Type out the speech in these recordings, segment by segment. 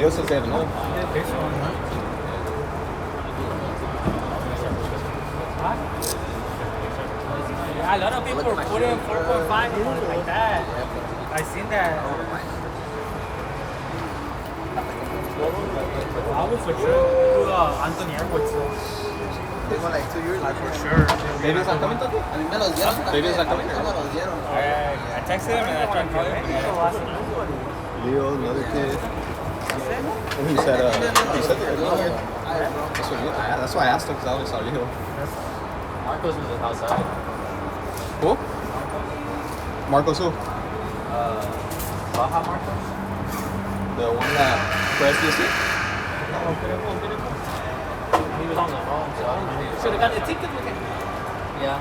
Dios hacer, ¿no? A lot of people put in 4.5 like that. I seen that. I would for sure do Anthony Airports. Tengo like 2 years. Like for sure. ¿Babies are coming también? A mí me los dieron. ¿Babies are coming? Me los dieron. I texted him and I tried to call him. Leo, another kid. He said that's why I asked him because I only saw Leo. Marcos was outside. Who? Marcos who? Baja Marcos? The one that pressed this thing? He was on the phone, so I don't know. Should have got the ticket with him. Yeah.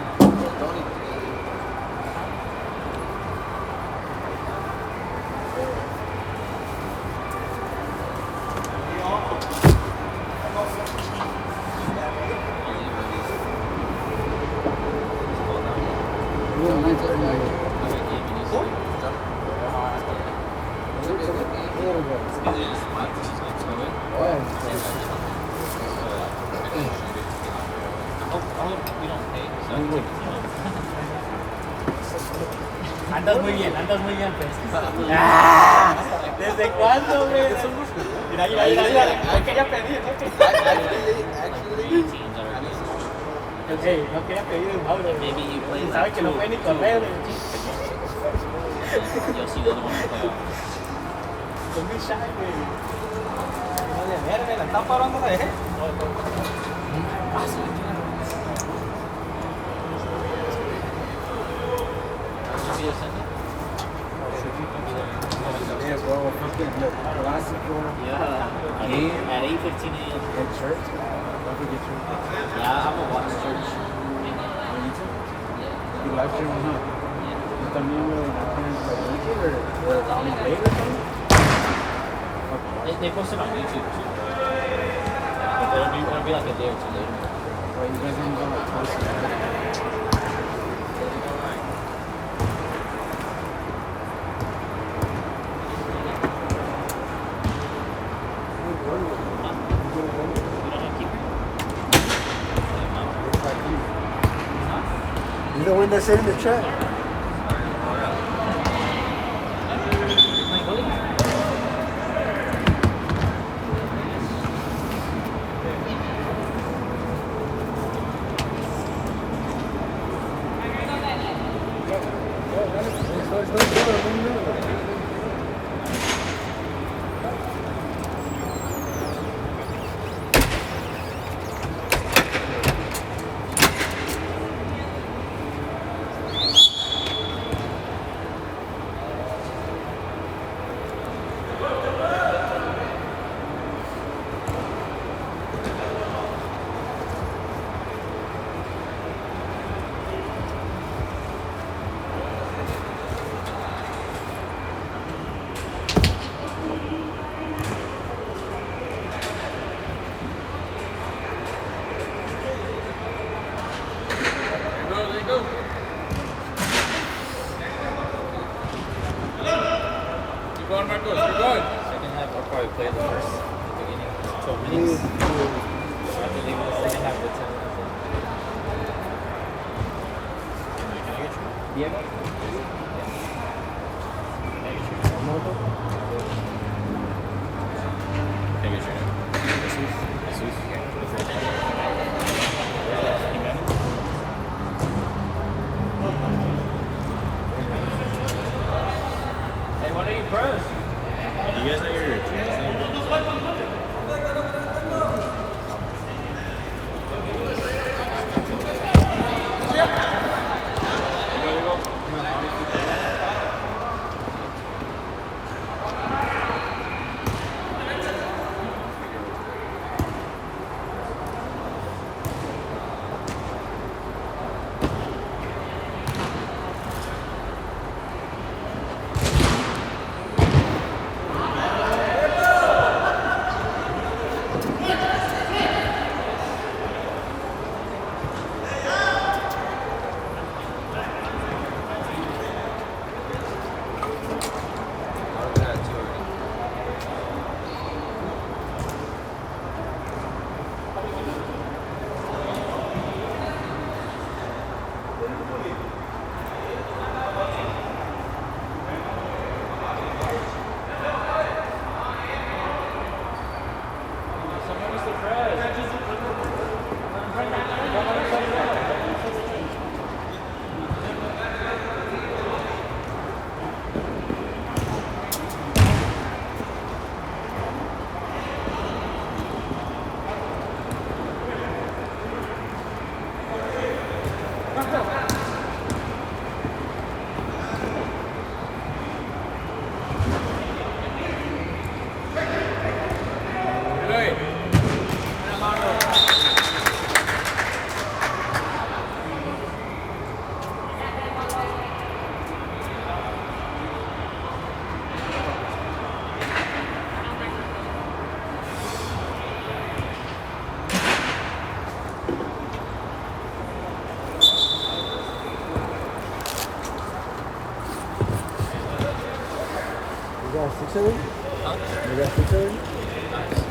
Andas muy bien, pues. ¿Desde cuándo, güey? Mira. No quería pedir, no quería pedir el Mauro. Y sabe que no puede ni correr, güey. Son muy shy, güey. No de verme, la está parando, la dejé. Yeah, bro, fucking clásico. Yeah. At 8:15 a.m. And church. Don't forget church. Yeah, I'm gonna watch church. You live stream, huh? You también, güey, my parents like YouTube or late or something? They post it on YouTube too. But it'll be like a day or two later. Well, you guys ain't gonna like post it. You're the one that said in the chat. Second half, I'll probably play the first at the beginning, 12 minutes. After leaving the second half with 10 minutes in. Diego? Hey, what are you pros? You guys know your You got 6 already? Huh? You got 6 already?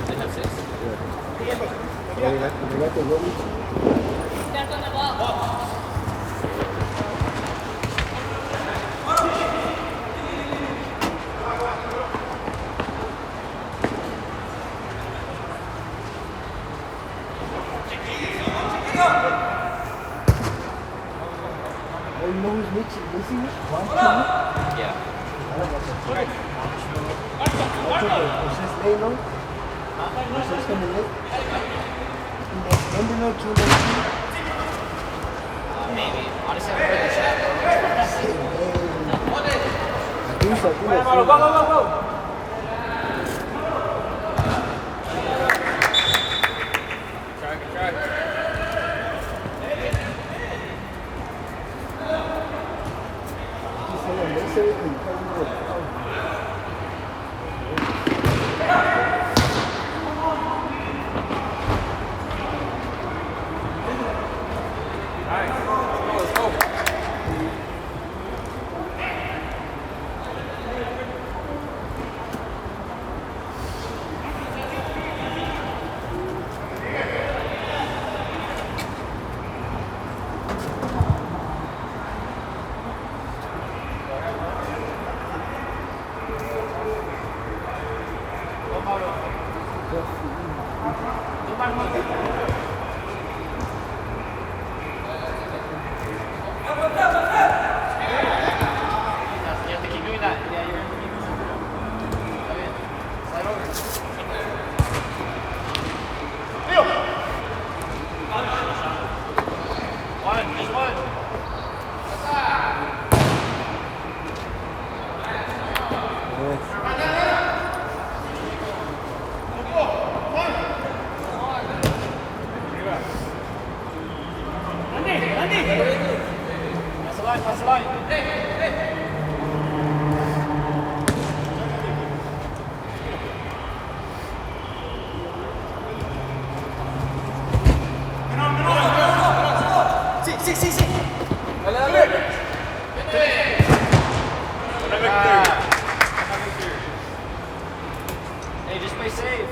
They have 6. Yeah, you got the rolling? Oh, you know who's missing? Yeah. It's just late, no? It's just coming late. Number no 219. Maybe. Honestly, I haven't heard the chat. I think so. Go. Try. He's saying they say it can come with You have to keep doing that. Yeah, you're in the meeting. Okay. Slide over. Just one. Pass the line. Sí. Hey, just play safe.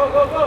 Go.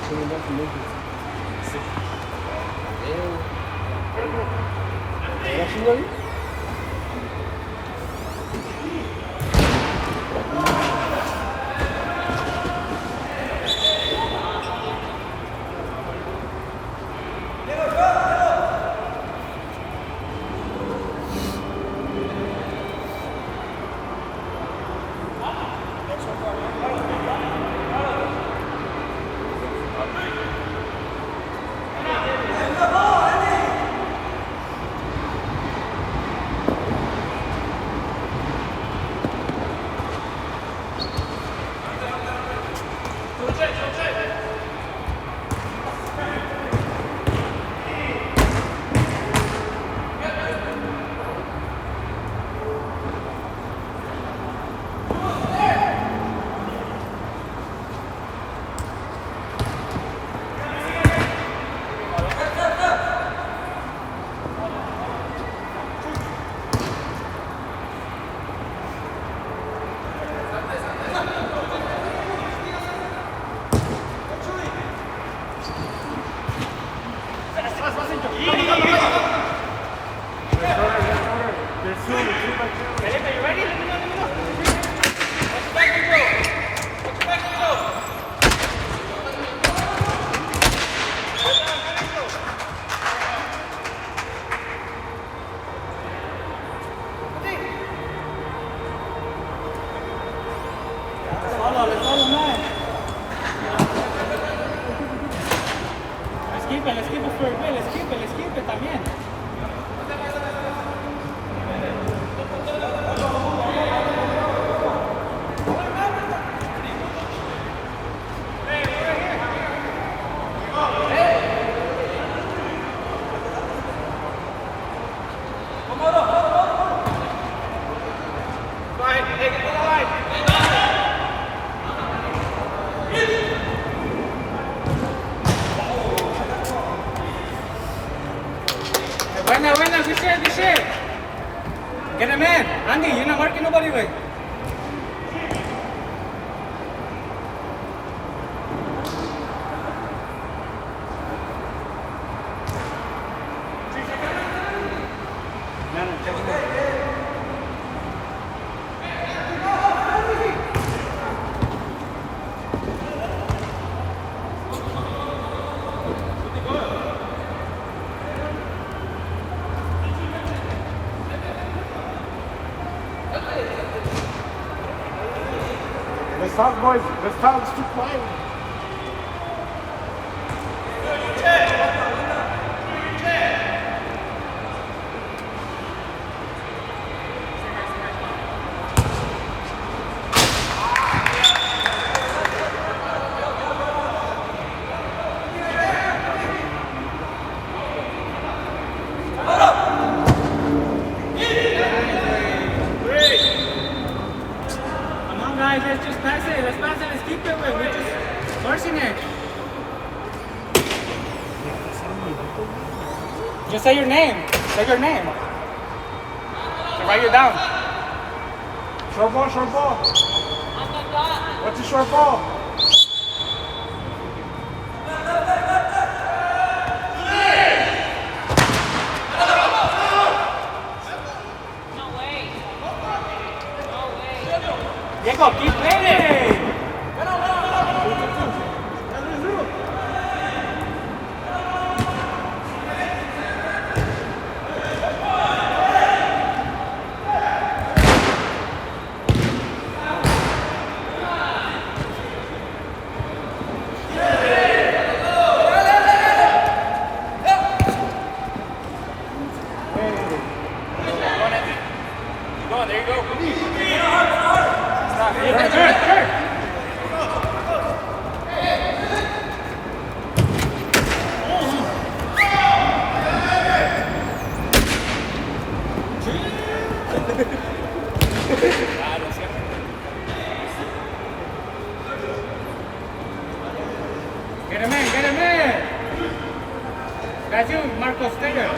Coming back from Memphis. ¿Tú ahí? Let's keep it for a bit. Let's keep it también. Buena, good shit. Get him in. Andy, you're not marking nobody with. Let's talk, boys. Let's talk. It's too quiet. Let's just pass it. Let's keep it. We're just forcing it. Just say your name. Say your name. So write it down. Short ball. What's the short ball? Diego, keep playing! There you go. Turn. Get him in. That's you, Marcos Steger.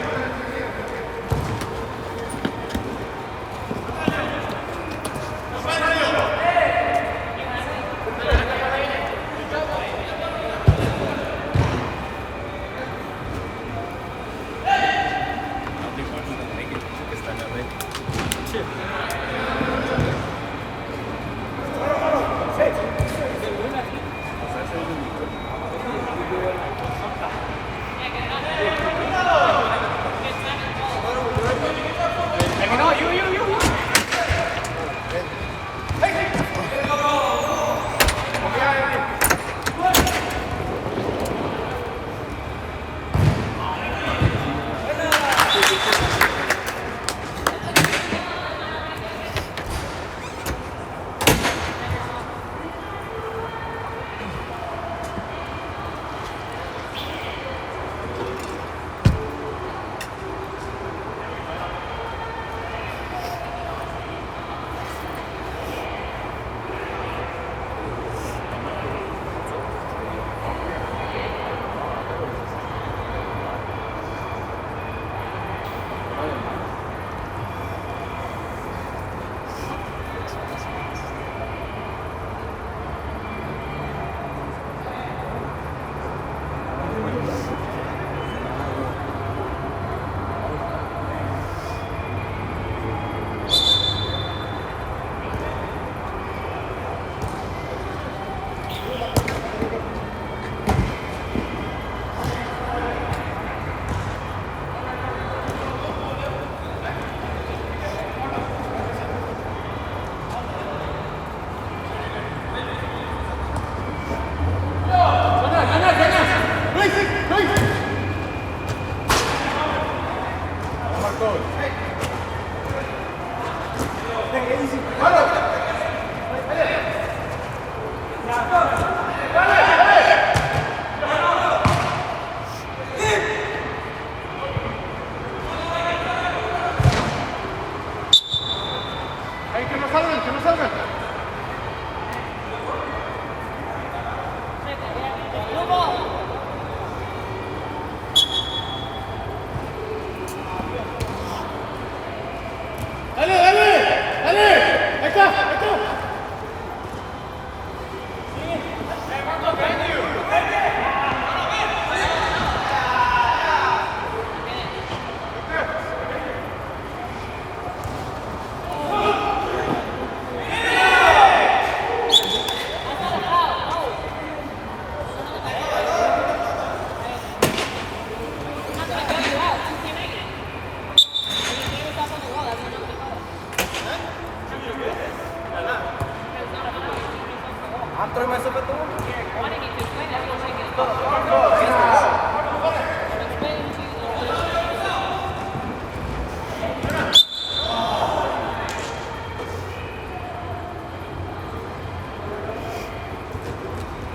I'm throwing myself at the wall.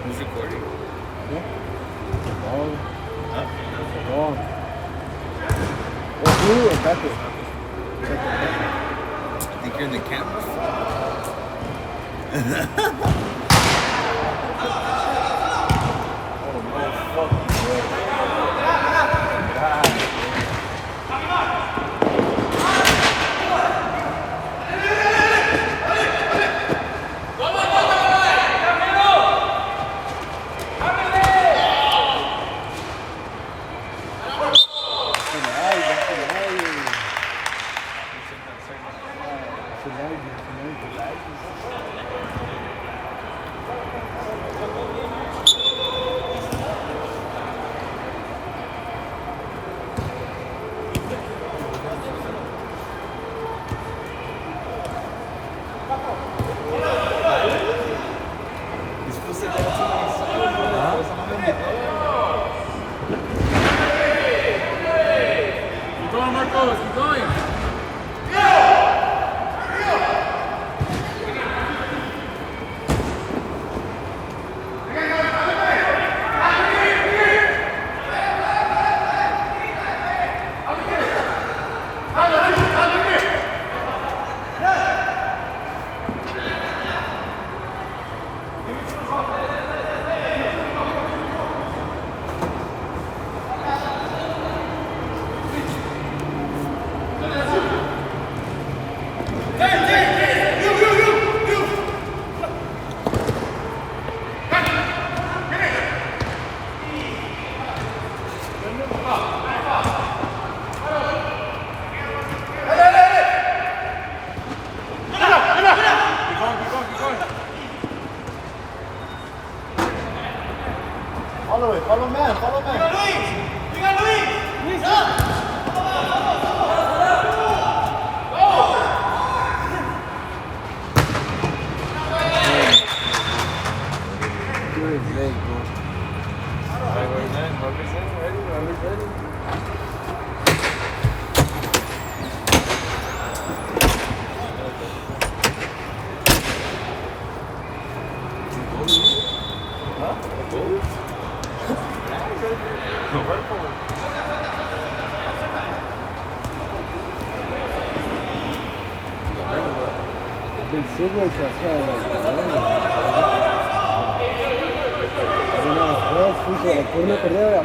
Who's recording? Wrong. Wrong. What's you or Becker? I think you're in the camera. Follow man, follow man. You got Luis! Luis, up! Good leg, bro. Big cigarettes are kind of por una perdida,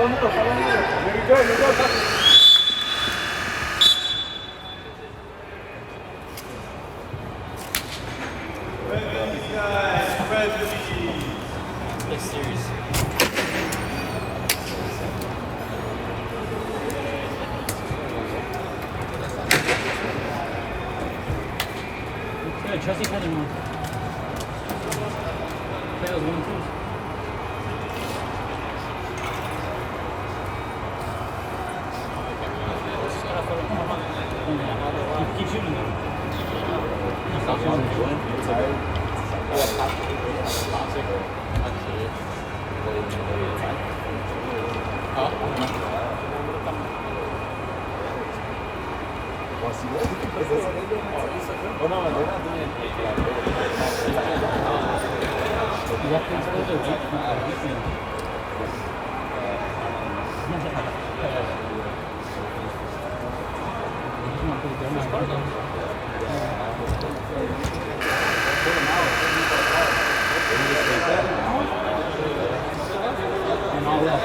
You're good, you're good. Play series. Good, Chelsea had him on. Play those 1-2s. Keep shooting them. Stop shooting. And all up.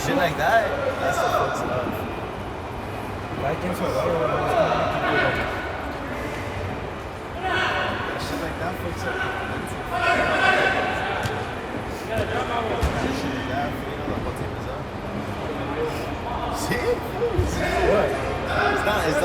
Shit like that, that's the fucks it up. Shit like that fucks up. Shit like that, you know, the whole team is up. See? What? It's not just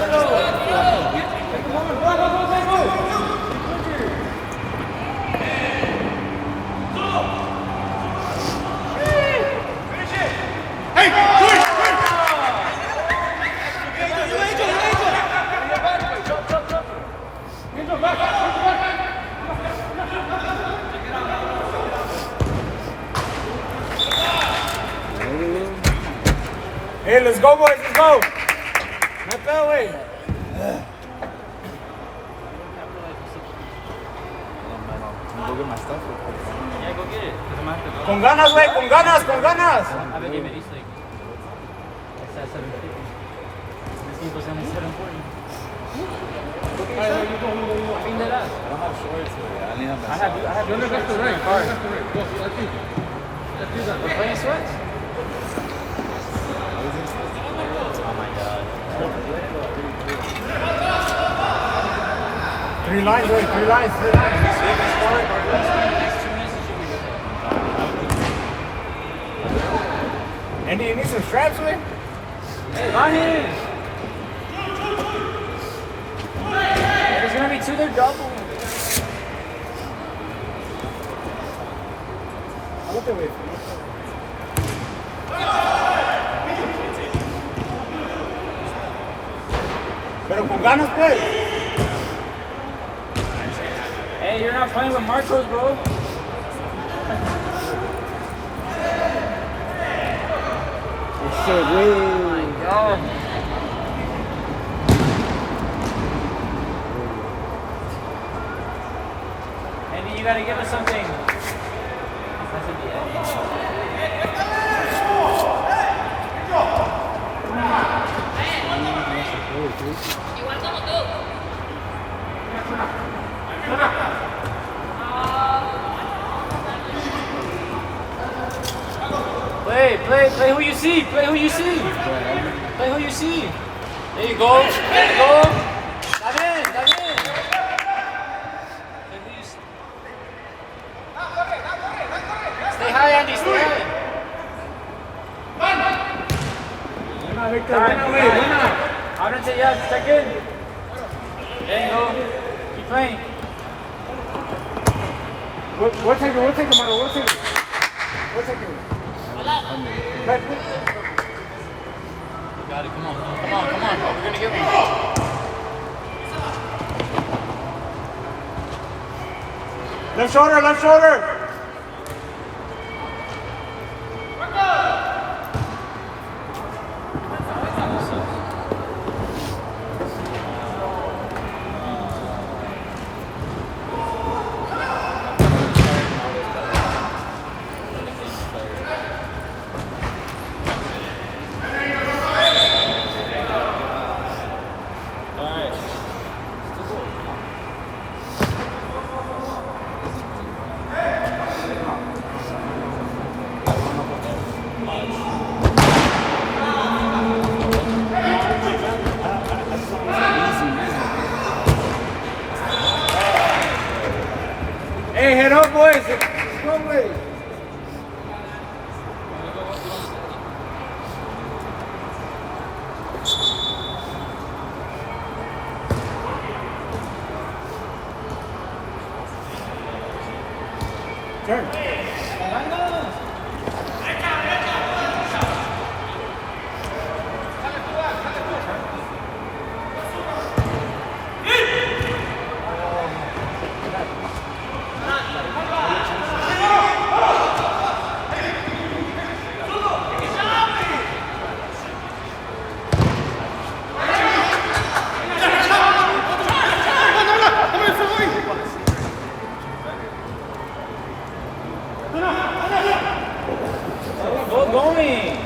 Hey, let's go, boys, let's go. Not that way. Yeah, go get it. Because I'm going to have to go. Con ganas, güey, con ganas, con ganas. I bet you East Lake. It's at 7:50. This game goes down at 7:40. I mean that up. I don't have shorts today. I only have my I have Yo le gasto right. We're playing sweats. Oh my god. Three lines, güey, three lines. Next 2 minutes it should be good. Andy, you need some straps, güey? Hey, Ryan! There's gonna be 2 there double. Pero con ganas, pues. Hey, you're not playing with Marcos, bro. shit, way. Oh. Andy, you gotta give us something. That should be it. Play who you see. Play who you see. Play who you see. There you go. There you go. Dive in. Dive in. Play who you see. Stay high, Andy. Stay high. Victor. Buena. Ahora sí, ya, check in. There you go. Keep playing. We'll take it, Maro. We'll take it. Right. You got it. Come on. We're gonna get one. Left shoulder. Hey, head up, boys. Go away. Turn. Go going.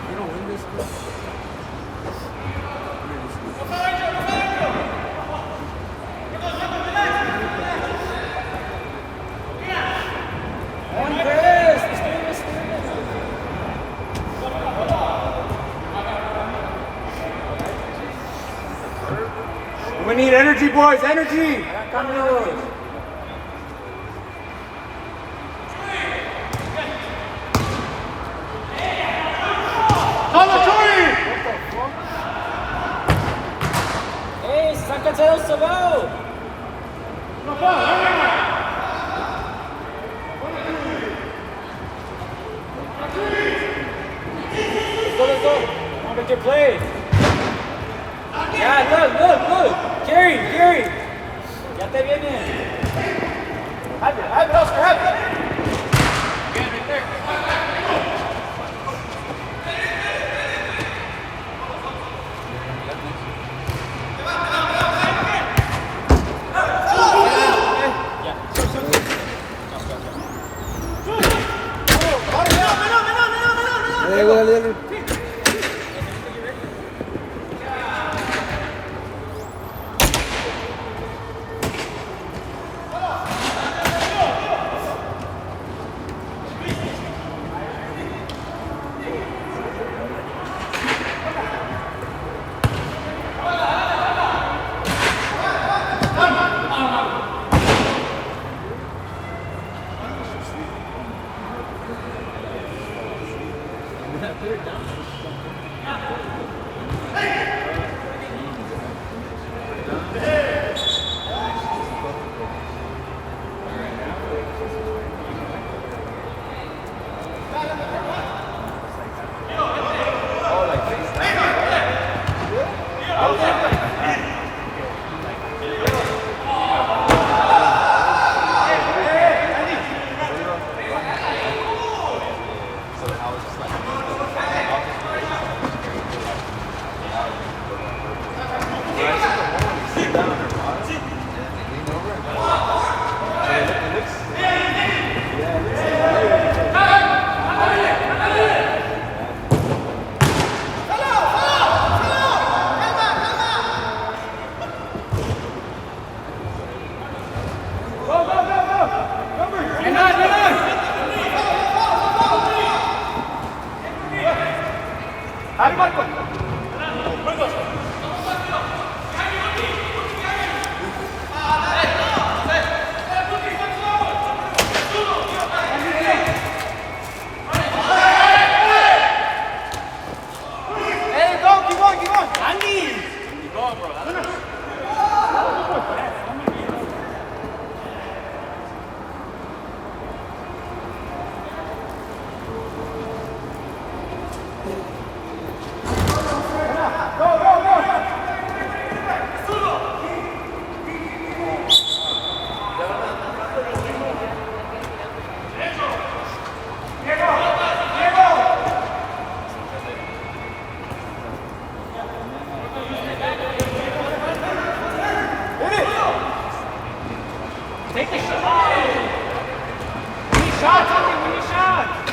You don't win this one. One press. We need energy, boys. Energy. Cambios. Hey, sácate el sabor. Let's go. Come on, Victor, play. Yeah, good. Carry. Ya te viene. Have it, Oscar, have it. Again, right there. Dale. Take the shot. We need shots, Andy. We need shots.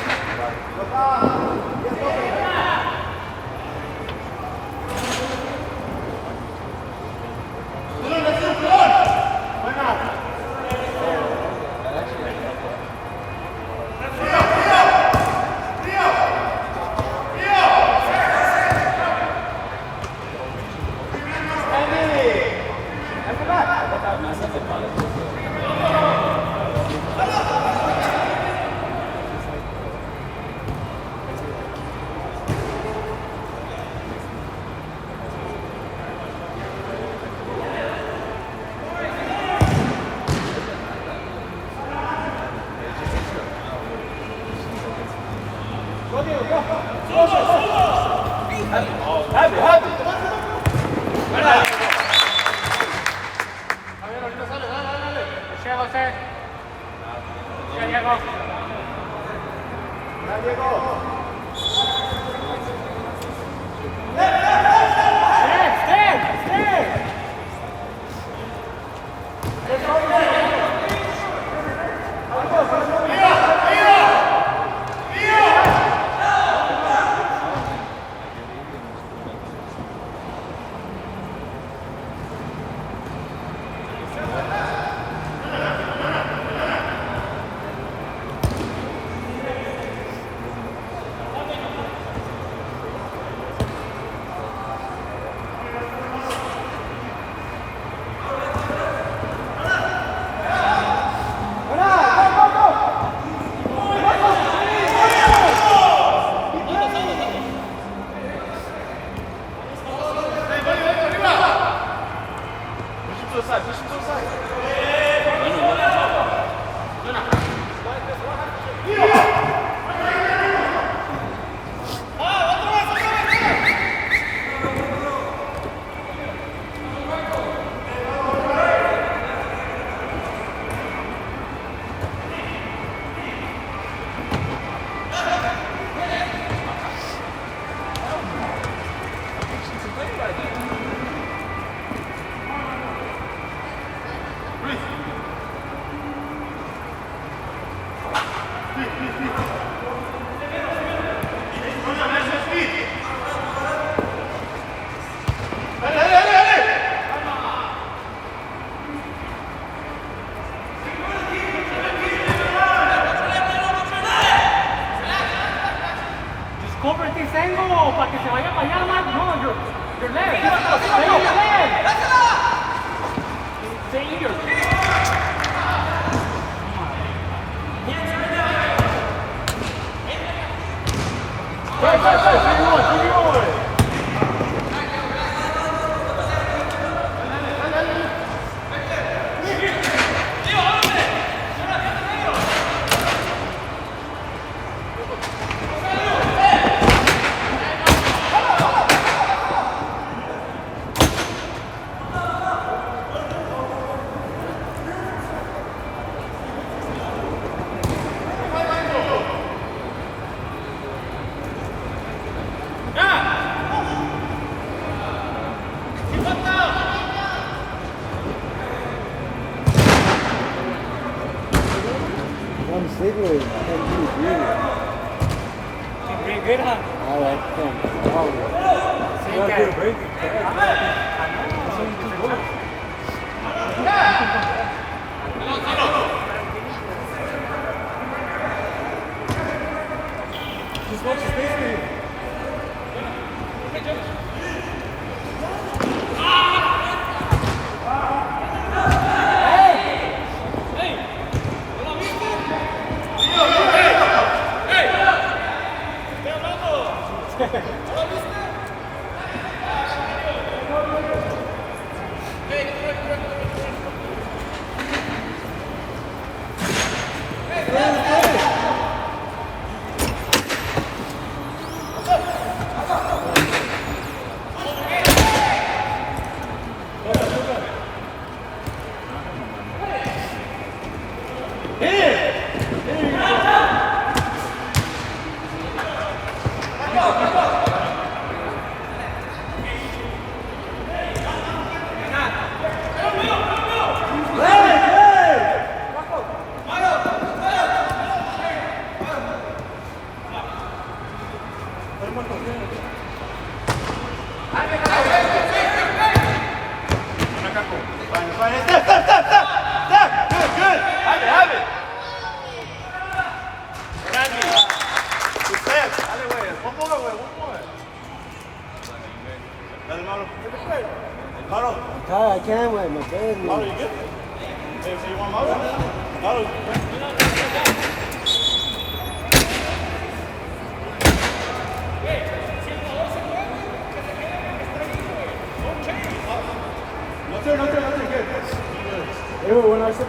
When I said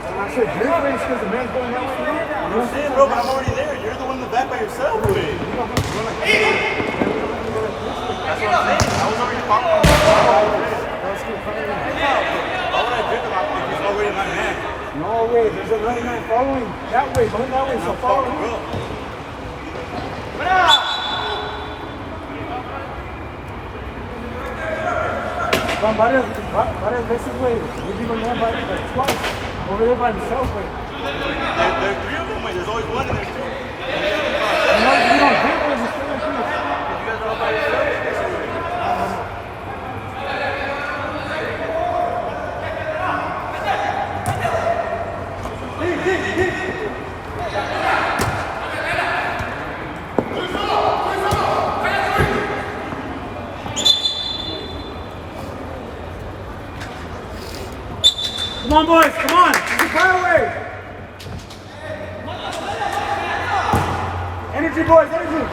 your way, it's because the man's going that way. I'm saying, bro, but I'm already there. You're the one in the back by yourself. That's what I'm saying. I was already following. Why would I drift him out if he's already my man? No way, there's another man following that way, going that way, so follow him. Van varias veces, güey. Yo digo, no, like twice. Over there by himself, güey. There are three of them, wait. There's always one and there's two. No, you don't think there's a still like this. You guys are all by yourselves? Come on, boys, come on. This is far away. Energy, boys, energy.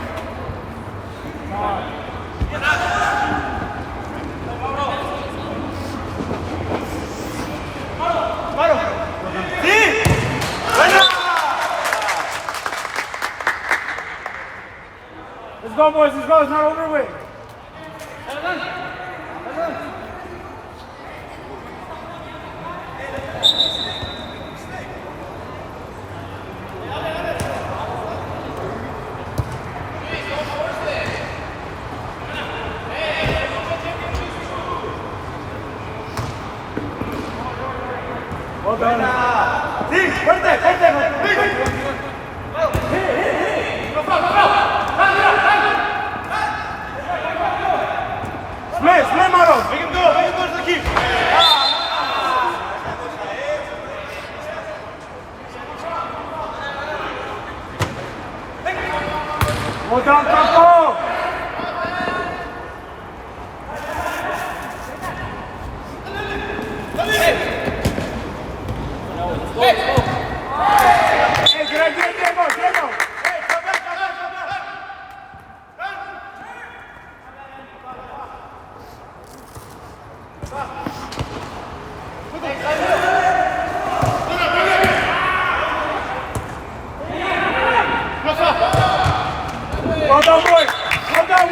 Let's go, boys, let's go. It's not over with. Well done. Sí, fuerte, fuerte. Split, Maro. Make him go to the keep. Well done, Campo. Hey, get out, Diego. Hey, come back. Well done, boys. Well done.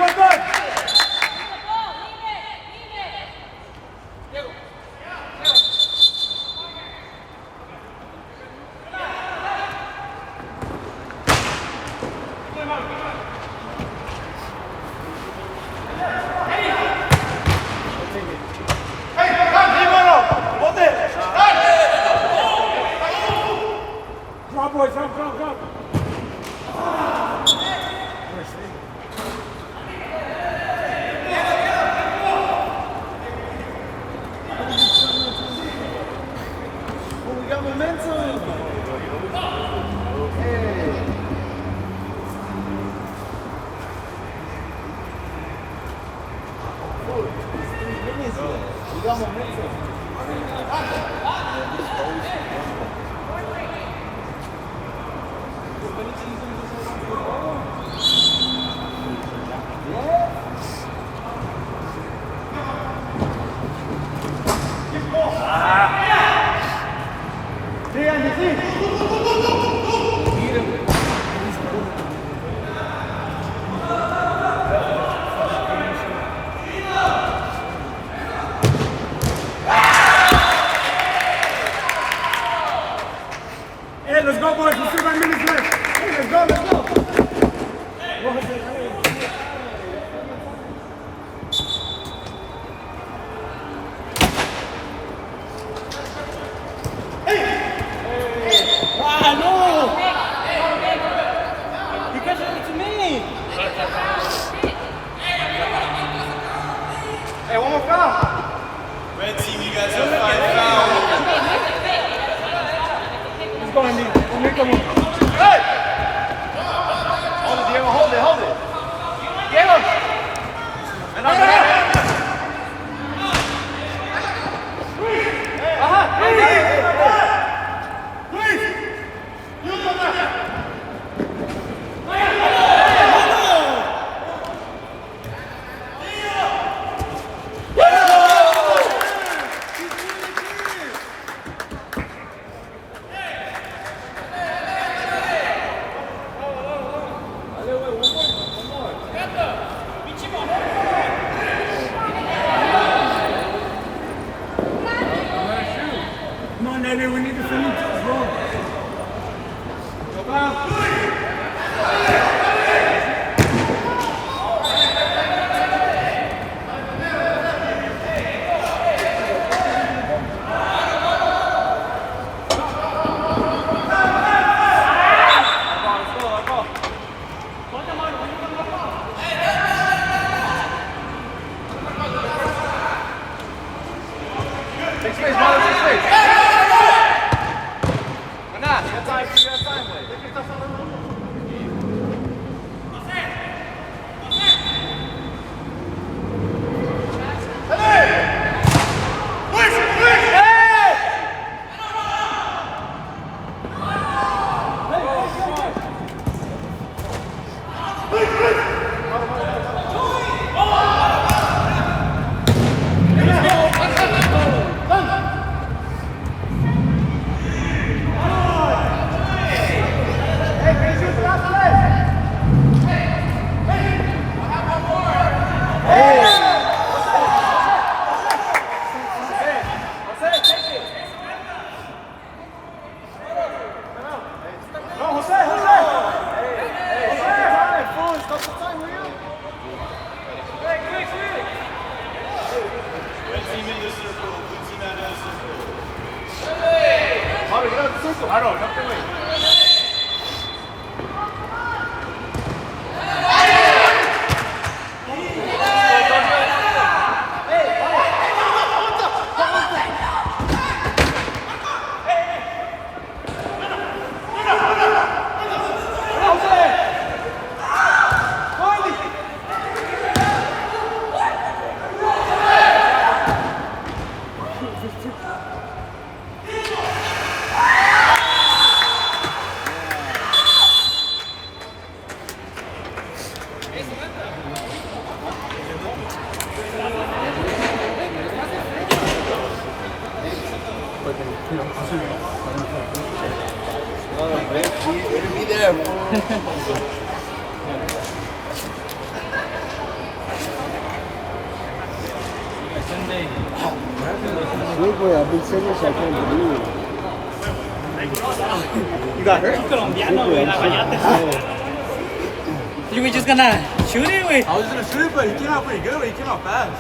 Come on, boys, jump. Oh, we got momentum. Hey. Oh, it's 3 minutes yet. We got momentum. Hey, let's go, boys. Let's see 5 minutes left. Hey, let's go. Hey, one more foul. Red team, you guys have 5 fouls. Let's go, Andy. We'll make them. Hey! Hold it, Diego. Hold it. Diego. got time, you got time, güey. Big boy, I've been saying this, I can't believe it. You got hurt? Colombiano, güey, la bañaste. You were just gonna shoot it, güey. I was gonna shoot it, but he came out pretty good. He came out fast.